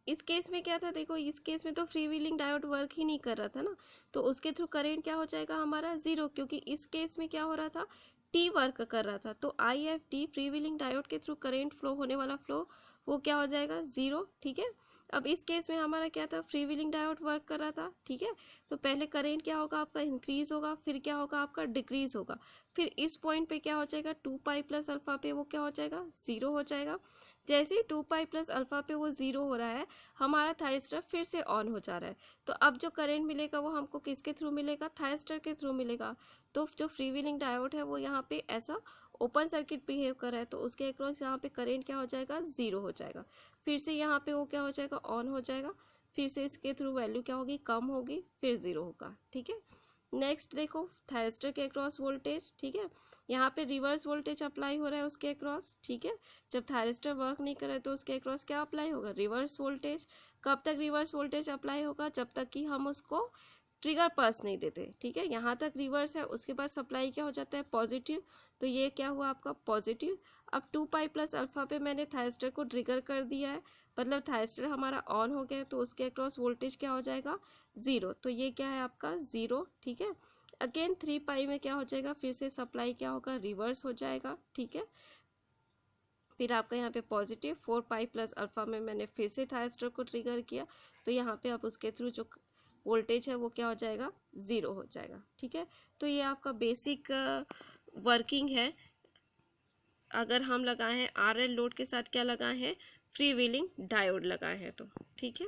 इस केस में क्या था, देखो इस केस में तो फ्री व्हीलिंग डायोड वर्क ही नहीं कर रहा था ना, तो उसके थ्रू करंट क्या हो जाएगा हमारा जीरो, क्योंकि इस केस में क्या हो रहा था, टी वर्क कर रहा था। तो I F T free wheeling diode के थ्रू करंट फ्लो होने वाला फ्लो वो क्या हो जाएगा, जीरो। ठीक है, अब इस केस में हमारा क्या था, फ्री व्हीलिंग डायोड वर्क कर रहा था। ठीक है, तो पहले करंट क्या होगा आपका, इंक्रीज होगा, फिर क्या होगा आपका, डिक्रीज होगा, फिर इस पॉइंट पे क्या हो जाएगा, 2 पाई प्लस अल्फा पे वो क्या हो जाएगा, जीरो हो जाएगा। जैसे ही 2 पाई प्लस अल्फा पे वो जीरो हो रहा है, हमारा थायरिस्टर फिर से ऑन हो जा रहा है। तो अब जो करंट मिलेगा वो हमको किसके थ्रू मिलेगा, थायरिस्टर के थ्रू मिलेगा। तो जो फ्री व्हीलिंग डायोड है वो यहाँ पे ऐसा ओपन सर्किट बिहेव कर रहा है, तो उसके अक्रॉस यहाँ पे करंट क्या हो जाएगा, जीरो हो जाएगा। फिर से यहाँ पे वो क्या हो जाएगा, ऑन हो जाएगा, फिर से इसके थ्रू वैल्यू क्या होगी, कम होगी, फिर जीरो होगा। ठीक है, नेक्स्ट देखो थायरिस्टर के अक्रॉस वोल्टेज। ठीक है, यहाँ पे रिवर्स वोल्टेज अप्लाई हो रहा है उसके अक्रॉस। ठीक है, जब थायरिस्टर वर्क नहीं कर रहा है तो उसके अक्रॉस क्या अप्लाई होगा, रिवर्स वोल्टेज। कब तक रिवर्स वोल्टेज अप्लाई होगा, जब तक कि हम उसको ट्रिगर पल्स नहीं देते। ठीक है, यहाँ तक रिवर्स है, उसके बाद सप्लाई क्या हो जाता है, पॉजिटिव। तो ये क्या हुआ आपका पॉजिटिव। अब 2 पाई प्लस अल्फा पे मैंने थायरिस्टर को ट्रिगर कर दिया है, मतलब थायरिस्टर हमारा ऑन हो गया है, तो उसके अक्रॉस वोल्टेज क्या हो जाएगा, जीरो। तो ये क्या है आपका जीरो। ठीक है, अगेन 3 पाई में क्या हो जाएगा, फिर से सप्लाई क्या होगा, रिवर्स हो जाएगा। ठीक है, फिर आपका यहाँ पे पॉजिटिव 4 पाई प्लस अल्फा में मैंने फिर से थायरिस्टर को ट्रिगर किया, तो यहाँ पे अब उसके थ्रू जो वोल्टेज है वो क्या हो जाएगा, ज़ीरो हो जाएगा। ठीक है, तो ये आपका बेसिक वर्किंग है। अगर हम लगाए हैं आर एल लोड के साथ क्या लगाए हैं, फ्री व्हीलिंग डायोड लगाए हैं, तो ठीक है।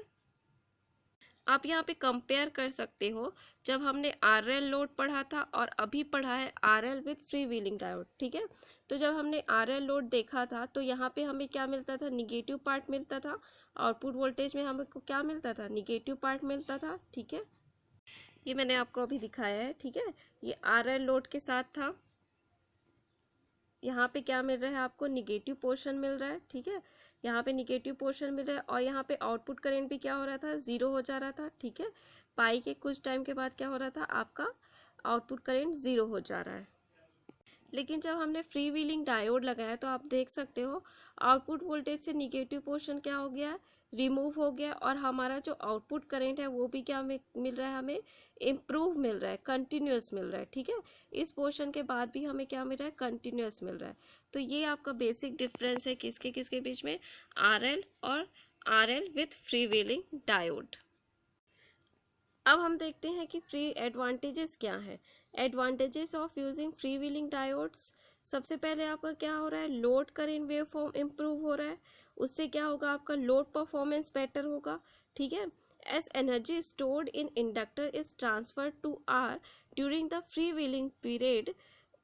आप यहाँ पे कंपेयर कर सकते हो, जब हमने आर एल लोड पढ़ा था और अभी पढ़ा है R L with free wheeling diode. ठीक है, तो जब हमने आर एल लोड देखा था तो यहाँ पे हमें क्या मिलता था, निगेटिव पार्ट मिलता था, आउटपुट वोल्टेज में हमको क्या मिलता था, निगेटिव पार्ट मिलता था। ठीक है, ये मैंने आपको अभी दिखाया है। ठीक है, ये आर एल लोड के साथ था, यहाँ पे क्या मिल रहा है आपको, निगेटिव पोर्शन मिल रहा है। ठीक है, यहाँ पे निगेटिव पोर्शन मिल रहा है, और यहाँ पे आउटपुट करंट भी क्या हो रहा था, जीरो हो जा रहा था। ठीक है, पाई के कुछ टाइम के बाद क्या हो रहा था, आपका आउटपुट करंट जीरो हो जा रहा है। लेकिन जब हमने फ्री व्हीलिंग डायोड लगाया तो आप देख सकते हो आउटपुट वोल्टेज से निगेटिव पोर्शन क्या हो गया, रिमूव हो गया, और हमारा जो आउटपुट करंट है वो भी क्या मिल रहा है, हमें इम्प्रूव मिल रहा है, कंटिन्यूस मिल रहा है। ठीक है, इस पोर्शन के बाद भी हमें क्या मिल रहा है, कंटिन्यूस मिल रहा है। तो ये आपका बेसिक डिफरेंस है किसके किसके बीच में, आर एल और R L with free wheeling diode. अब हम देखते हैं कि फ्री एडवांटेजेस क्या है। Advantages of using free wheeling diodes, सबसे पहले आपका क्या हो रहा है, load current wave form improve हो रहा है, उससे क्या होगा, आपका लोड परफॉर्मेंस बेटर होगा। ठीक है, as energy stored in inductor is transfer to R during the free wheeling period,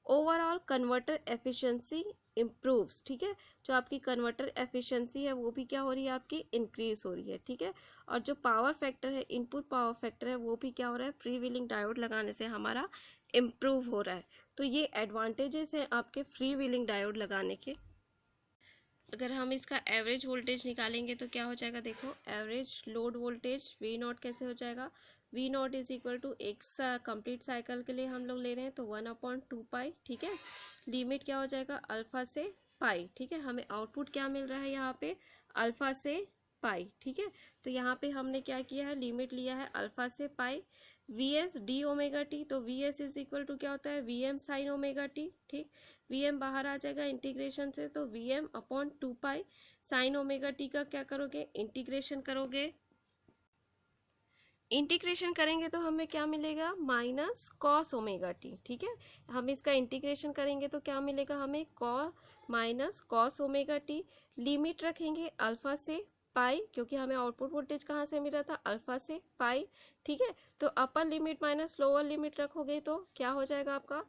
overall converter efficiency improves. ठीक है, जो आपकी कन्वर्टर एफिशिएंसी है वो भी क्या हो रही है, आपकी इंक्रीज हो रही है। ठीक है, और जो पावर फैक्टर है, इनपुट पावर फैक्टर है, वो भी क्या हो रहा है, फ्री व्हीलिंग डायोड लगाने से हमारा इम्प्रूव हो रहा है। तो ये एडवांटेजेस हैं आपके फ्री व्हीलिंग डायोड लगाने के। अगर हम इसका एवरेज वोल्टेज निकालेंगे तो क्या हो जाएगा, देखो average load voltage V nought कैसे हो जाएगा, V nought is equal to एक कंप्लीट साइकिल के लिए हम लोग ले रहे हैं तो 1/2 पाई। ठीक है, लिमिट क्या हो जाएगा, अल्फा से पाई। ठीक है, हमें आउटपुट क्या मिल रहा है यहाँ पे, अल्फा से पाई। ठीक है, तो यहाँ पे हमने क्या किया है, लिमिट लिया है अल्फा से pi, V S D omega T. तो V S is equal to क्या होता है, V M sine omega T. ठीक, वी एम बाहर आ जाएगा इंटीग्रेशन से, तो V M upon 2 pi sine omega T का क्या करोगे, इंटीग्रेशन करोगे। इंटीग्रेशन करेंगे तो हमें क्या मिलेगा, माइनस कॉस ओमेगा टी। ठीक है, हम इसका इंटीग्रेशन करेंगे तो क्या मिलेगा हमें, minus cos omega T. Limit रखेंगे अल्फा से पाई, क्योंकि हमें आउटपुट वोल्टेज कहाँ से मिला था, अल्फा से पाई। ठीक है, तो upper limit minus lower limit रखोगे तो क्या हो जाएगा आपका,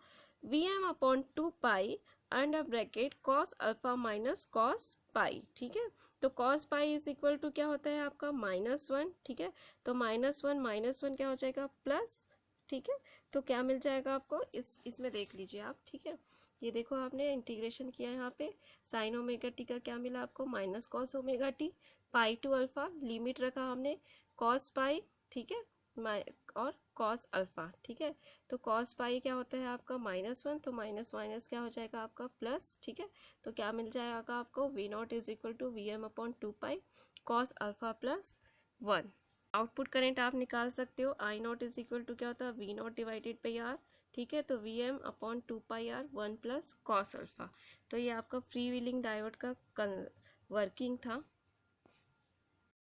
V M upon 2 pi under bracket cos alpha minus cos pi. ठीक है, तो cos pi is equal to क्या होता है आपका, -1। ठीक है, तो -1 क्या हो जाएगा, प्लस। ठीक है, तो क्या मिल जाएगा आपको, इसमें देख लीजिए आप। ठीक है, ये देखो आपने इंटीग्रेशन किया है यहाँ पे, साइन ओमेगा टी का क्या मिला आपको, minus cos omega t, pi to alpha, limit रखा हमने कॉस पाई। ठीक है, और कॉस अल्फा। ठीक है, तो कॉस पाई क्या होता है आपका, -1, तो माइनस माइनस क्या हो जाएगा आपका प्लस। ठीक है, तो क्या मिल जाएगा आपको, V nought is equal to V M upon 2 pi cos alpha plus 1। Output current आप निकाल सकते हो, I nought is equal to क्या होता है, V nought divided by R. ठीक है, तो V M upon 2 pi R 1 plus cos alpha. तो ये आपका फ्री व्हीलिंग डायोड का वर्किंग था।